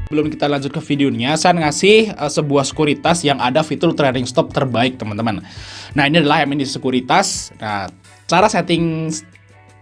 Sebelum kita lanjut ke videonya, saya ngasih sebuah sekuritas yang ada fitur trading stop terbaik, teman-teman. Nah, ini adalah MND Sekuritas. Nah, cara setting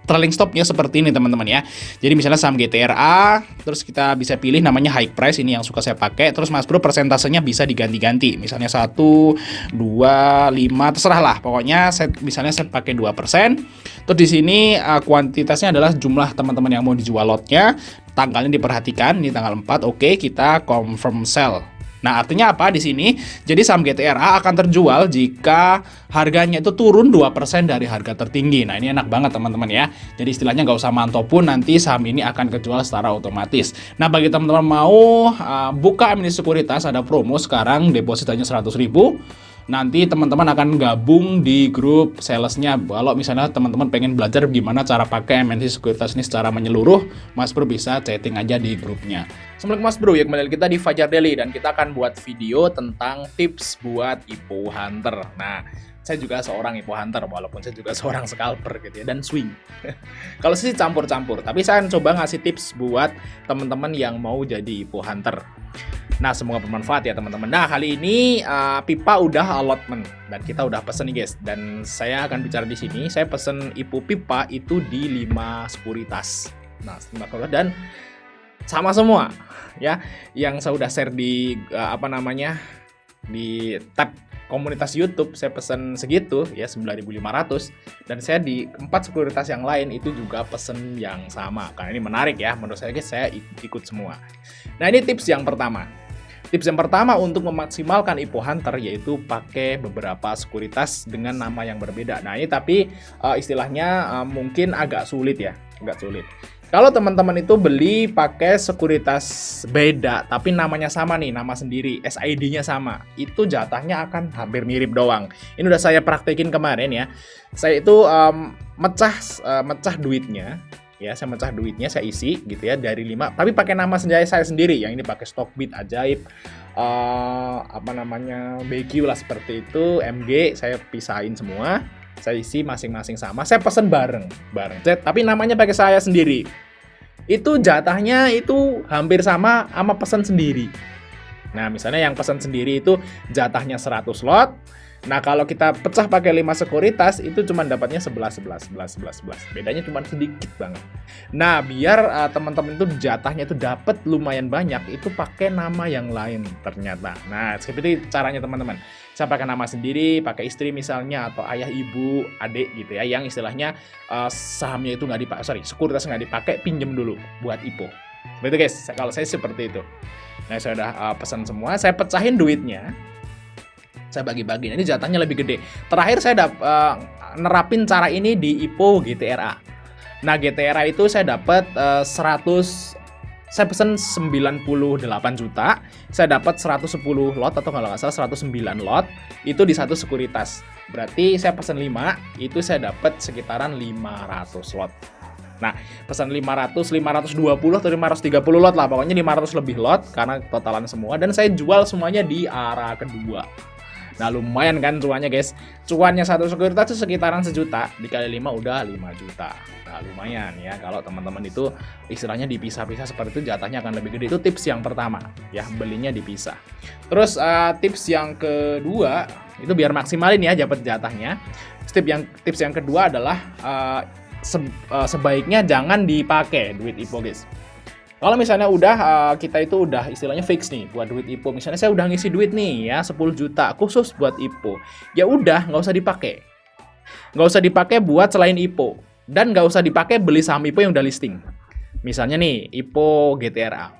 trailing stopnya seperti ini, teman-teman ya. Jadi misalnya saham GTRA, terus kita bisa pilih namanya high price, ini yang suka saya pakai. Terus Mas Bro persentasenya bisa diganti-ganti. Misalnya 1, 2, 5, terserah lah. Pokoknya misalnya saya pakai 2%. Terus di sini kuantitasnya adalah jumlah teman-teman yang mau dijual lotnya. Tanggalnya diperhatikan, ini tanggal 4. Oke, kita confirm sell. Nah, artinya apa di sini? Jadi saham GTRA akan terjual jika harganya itu turun 2% dari harga tertinggi. Nah, ini enak banget teman-teman ya. Jadi istilahnya nggak usah mantau pun, nanti saham ini akan kejual secara otomatis. Nah, bagi teman-teman mau buka MND Sekuritas, ada promo sekarang, deposit hanya 100.000. Nanti teman-teman akan gabung di grup salesnya. Kalau misalnya teman-teman pengen belajar gimana cara pakai MND Sekuritas ini secara menyeluruh, Mas Bro bisa chatting aja di grupnya. Assalamualaikum Mas Bro, ya kembali kita di Fajar Daily dan kita akan buat video tentang tips buat IPO Hunter. Nah, saya juga seorang IPO Hunter, walaupun saya juga seorang scalper gitu ya, dan swing. Kalau sih campur-campur, tapi saya akan coba ngasih tips buat teman-teman yang mau jadi IPO Hunter. Nah, semoga bermanfaat ya teman-teman. Nah, kali ini pipa udah allotment dan kita udah pesen nih guys. Dan saya akan bicara di sini. Saya pesen IPO pipa itu di 5 sekuritas. Nah, 5 sekuritas dan sama semua ya. Yang saya udah share di di tab komunitas YouTube, saya pesen segitu ya 9.500, dan saya di 4 sekuritas yang lain itu juga pesen yang sama. Karena ini menarik ya menurut saya guys, saya ikut semua. Nah, ini tips yang pertama. Tips yang pertama untuk memaksimalkan IPO Hunter yaitu pakai beberapa sekuritas dengan nama yang berbeda. Nah, ini tapi istilahnya mungkin agak sulit ya, agak sulit. Kalau teman-teman itu beli pakai sekuritas beda tapi namanya sama nih, nama sendiri, SID-nya sama, itu jatahnya akan hampir mirip doang. Ini udah saya praktekin kemarin ya. Saya itu mecah duitnya. Ya, saya mecah duitnya, saya isi gitu ya dari 5, tapi pakai nama saya sendiri. Yang ini pakai Stockbit, Ajaib, BQ lah seperti itu, MG, saya pisahin semua, saya isi masing-masing sama, saya pesen bareng, tapi namanya pakai saya sendiri. Itu jatahnya itu hampir sama pesan sendiri. Nah, misalnya yang pesan sendiri itu jatahnya 100 lot. Nah, kalau kita pecah pakai 5 sekuritas, itu cuma dapatnya 11. Bedanya cuma sedikit banget. Nah, biar teman-teman itu jatahnya itu dapat lumayan banyak, itu pakai nama yang lain ternyata. Nah, seperti caranya teman-teman. Saya pakai nama sendiri, pakai istri misalnya, atau ayah, ibu, adik gitu ya, yang istilahnya sahamnya itu sekuritas nggak dipakai, pinjem dulu buat IPO. Begitu guys, kalau saya seperti itu. Nah, saya udah pesan semua, saya pecahin duitnya. Saya bagi-bagi, ini jatahnya lebih gede. Terakhir saya nerapin cara ini di IPO GTRA. Nah, GTRA itu saya dapat saya pesen 98 juta, saya dapat 110 lot atau kalau nggak salah 109 lot, itu di satu sekuritas. Berarti saya pesen 5, itu saya dapat sekitaran 500 lot. Nah, pesan 520 atau 530 lot lah, pokoknya 500 lebih lot karena totalan semua, dan saya jual semuanya di arah kedua. Nah, lumayan kan cuannya guys. Cuannya satu sekuritas itu sekitaran 1 juta, dikali 5 udah 5 juta. Nah, lumayan ya kalau teman-teman itu istilahnya dipisah-pisah seperti itu, jatahnya akan lebih gede. Itu tips yang pertama ya, belinya dipisah. Terus tips yang kedua itu biar maksimalin ya dapat jatahnya. Tips yang kedua adalah sebaiknya jangan dipakai duit IPO guys. Kalau misalnya kita itu udah istilahnya fix nih buat duit IPO, misalnya saya udah ngisi duit nih ya 10 juta khusus buat IPO, ya udah nggak usah dipakai buat selain IPO, dan nggak usah dipakai beli saham IPO yang udah listing. Misalnya nih IPO GTRA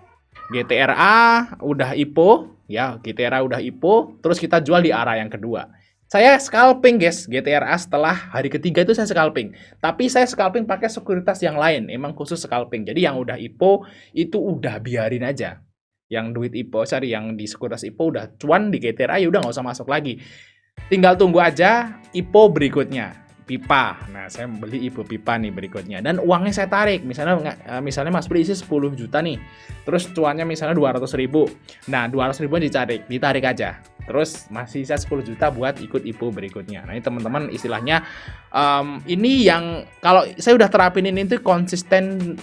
udah IPO ya, GTRA udah IPO, terus kita jual di arah yang kedua. Saya scalping guys, GTRA setelah hari ketiga itu saya scalping. Tapi saya scalping pakai sekuritas yang lain, emang khusus scalping. Jadi yang udah IPO itu udah biarin aja. Yang duit IPO, yang di sekuritas IPO udah cuan di GTRA, ya udah nggak usah masuk lagi. Tinggal tunggu aja IPO berikutnya. Pipa. Nah, saya beli IPO pipa nih berikutnya. Dan uangnya saya tarik. Misalnya Mas Bro isi 10 juta nih. Terus cuannya misalnya 200.000. Nah, 200.000 ditarik aja. Terus masih sisa 10 juta buat ikut IPO berikutnya. Nah, ini teman-teman istilahnya ini yang kalau saya udah terapin ini tuh konsisten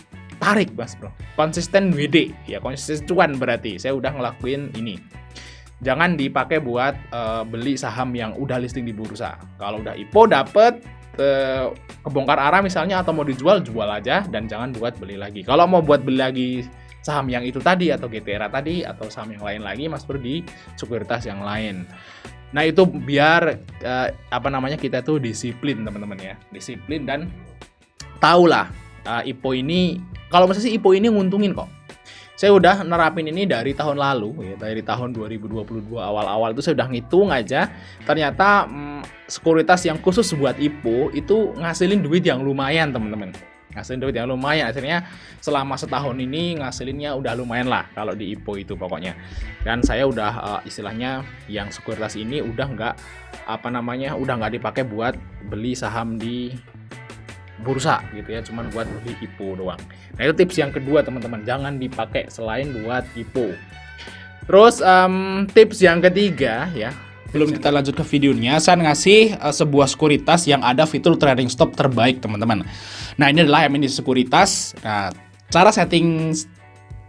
tarik Mas Bro. Konsisten WD, ya konsisten cuan berarti. Saya udah ngelakuin ini. Jangan dipakai buat beli saham yang udah listing di bursa. Kalau udah IPO dapet kebongkar arah misalnya atau mau dijual, jual aja dan jangan buat beli lagi. Kalau mau buat beli lagi saham yang itu tadi atau GTRA tadi atau saham yang lain lagi, Mas Bro di sekuritas yang lain. Nah itu biar kita tuh disiplin teman-teman ya, disiplin dan tahulah IPO ini, kalau misalnya sih IPO ini nguntungin kok. Saya udah nerapin ini dari tahun lalu ya, dari tahun 2022 awal-awal itu saya udah ngitung aja, ternyata sekuritas yang khusus buat IPO itu ngasilin duit yang lumayan teman-teman. Ngasilin duit yang lumayan, akhirnya selama setahun ini ngasilinnya udah lumayan lah kalau di IPO itu pokoknya. Dan saya udah istilahnya yang sekuritas ini udah nggak dipakai buat beli saham di bursa gitu ya, cuman buat beli IPO doang. Nah itu tips yang kedua teman-teman, jangan dipakai selain buat IPO. Terus tips yang ketiga ya, belum kita lanjut ke videonya, saya ngasih sebuah sekuritas yang ada fitur trading stop terbaik teman-teman. Nah ini adalah MND sekuritas. Nah cara setting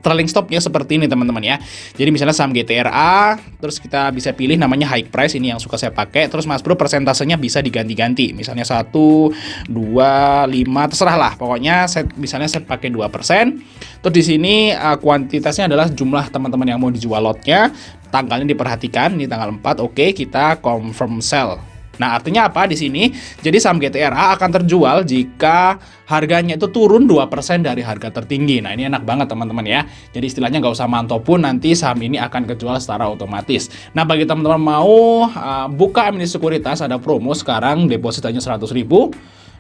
trailing stopnya seperti ini teman-teman ya. Jadi misalnya saham GTRA, terus kita bisa pilih namanya high price, ini yang suka saya pakai. Terus Mas Bro persentasenya bisa diganti-ganti. Misalnya 1, 2, 5, terserah lah. Pokoknya misalnya saya pakai 2%. Terus di sini kuantitasnya adalah jumlah teman-teman yang mau dijual lotnya. Tanggalnya diperhatikan, ini tanggal 4. Oke, kita confirm sell. Nah, artinya apa di sini? Jadi saham GTRA akan terjual jika harganya itu turun 2% dari harga tertinggi. Nah, ini enak banget teman-teman ya. Jadi istilahnya nggak usah mantau pun, nanti saham ini akan kejual secara otomatis. Nah, bagi teman-teman mau buka MND sekuritas, ada promo sekarang, deposit hanya 100.000.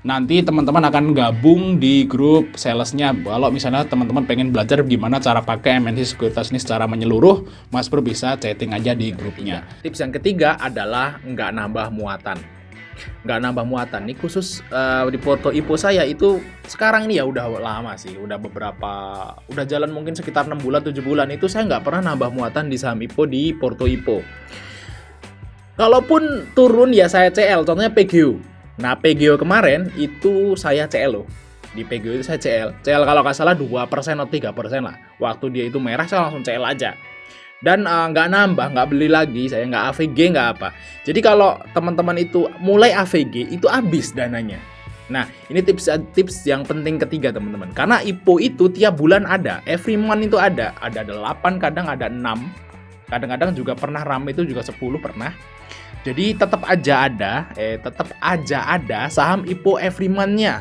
Nanti teman-teman akan gabung di grup salesnya. Kalau misalnya teman-teman pengen belajar gimana cara pakai MND sekuritas ini secara menyeluruh, Mas Bro bisa chatting aja di grupnya. Tips yang ketiga adalah nggak nambah muatan. Nggak nambah muatan. Ini khusus di porto IPO saya itu sekarang ini ya udah lama sih. Udah jalan mungkin sekitar 6 bulan, 7 bulan itu saya nggak pernah nambah muatan di saham IPO di porto IPO. Kalaupun turun ya saya CL, contohnya PGO. Nah, PGO kemarin itu saya CL loh. Di PGO itu saya CL. CL kalau nggak salah 2% atau 3% lah. Waktu dia itu merah, saya langsung CL aja. Dan nggak nambah, nggak beli lagi. Saya nggak AVG, nggak apa. Jadi kalau teman-teman itu mulai AVG, itu habis dananya. Nah, ini tips yang penting ketiga teman-teman. Karena IPO itu tiap bulan ada. Every month itu ada. Ada 8, kadang ada 6. Kadang-kadang juga pernah rame itu juga 10 pernah. Jadi tetap aja ada saham IPO every month-nya,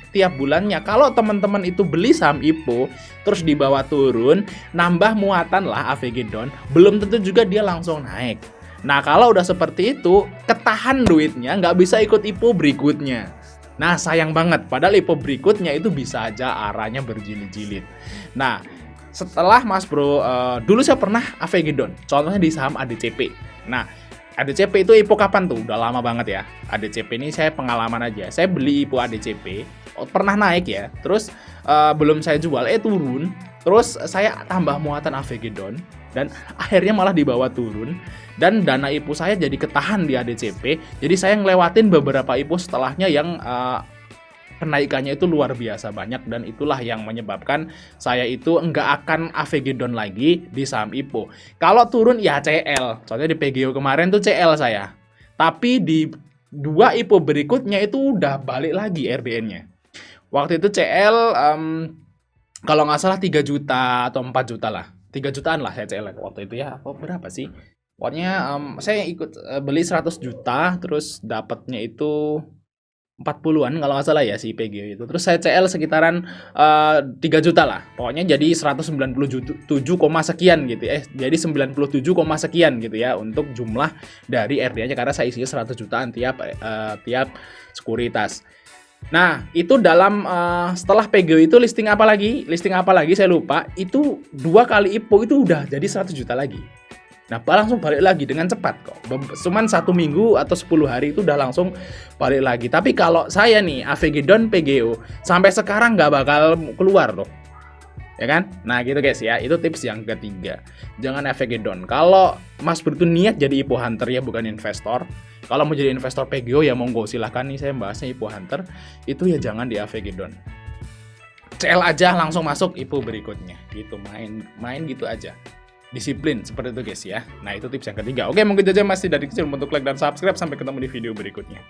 tiap bulannya. Kalau teman-teman itu beli saham IPO terus di bawah turun, nambah muatan lah AVG down, belum tentu juga dia langsung naik. Nah kalau udah seperti itu, ketahan duitnya, nggak bisa ikut IPO berikutnya. Nah sayang banget, padahal IPO berikutnya itu bisa aja arahnya berjilid-jilid. Nah setelah Mas Bro, dulu saya pernah AVG down, contohnya di saham ADCP. Nah ADCP itu IPO kapan tuh? Udah lama banget ya. ADCP ini saya pengalaman aja. Saya beli IPO ADCP, pernah naik ya. Terus belum saya jual, turun. Terus saya tambah muatan AVG down. Dan akhirnya malah dibawa turun. Dan dana IPO saya jadi ketahan di ADCP. Jadi saya ngelewatin beberapa IPO setelahnya yang kenaikannya itu luar biasa banyak, dan itulah yang menyebabkan saya itu nggak akan AVG down lagi di saham IPO. Kalau turun ya CL, soalnya di PGO kemarin tuh CL saya, tapi di 2 IPO berikutnya itu udah balik lagi RDN-nya. Waktu itu CL kalau nggak salah 3 juta atau 4 juta lah, 3 jutaan lah saya CL waktu itu ya. Berapa sih? Pokoknya saya ikut beli 100 juta, terus dapatnya itu 40-an kalau nggak salah ya si PGO itu. Terus saya CL sekitaran 3 juta lah. Pokoknya jadi 197, sekian gitu ya. Jadi 97, sekian gitu ya untuk jumlah dari RDA-nya, karena saya isinya 100 jutaan tiap sekuritas. Nah, itu dalam setelah PGO itu listing apa lagi saya lupa. Itu 2 kali IPO itu udah jadi 100 juta lagi. Nah, langsung balik lagi dengan cepat kok. Cuman 1 minggu atau 10 hari itu udah langsung balik lagi. Tapi kalau saya nih AVG down PGO sampai sekarang nggak bakal keluar loh. Ya kan? Nah gitu guys ya, itu tips yang ketiga. Jangan AVG down. Kalau Mas Bro niat jadi IPO hunter ya, bukan investor. Kalau mau jadi investor PGO ya monggo, silahkan. Nih saya bahasnya IPO hunter. Itu ya jangan di AVG down. CL aja langsung masuk IPU berikutnya. Gitu, main gitu aja. Disiplin seperti itu guys ya. Nah, itu tips yang ketiga. Oke, mungkin aja masih dari kecil untuk like dan subscribe. Sampai ketemu di video berikutnya.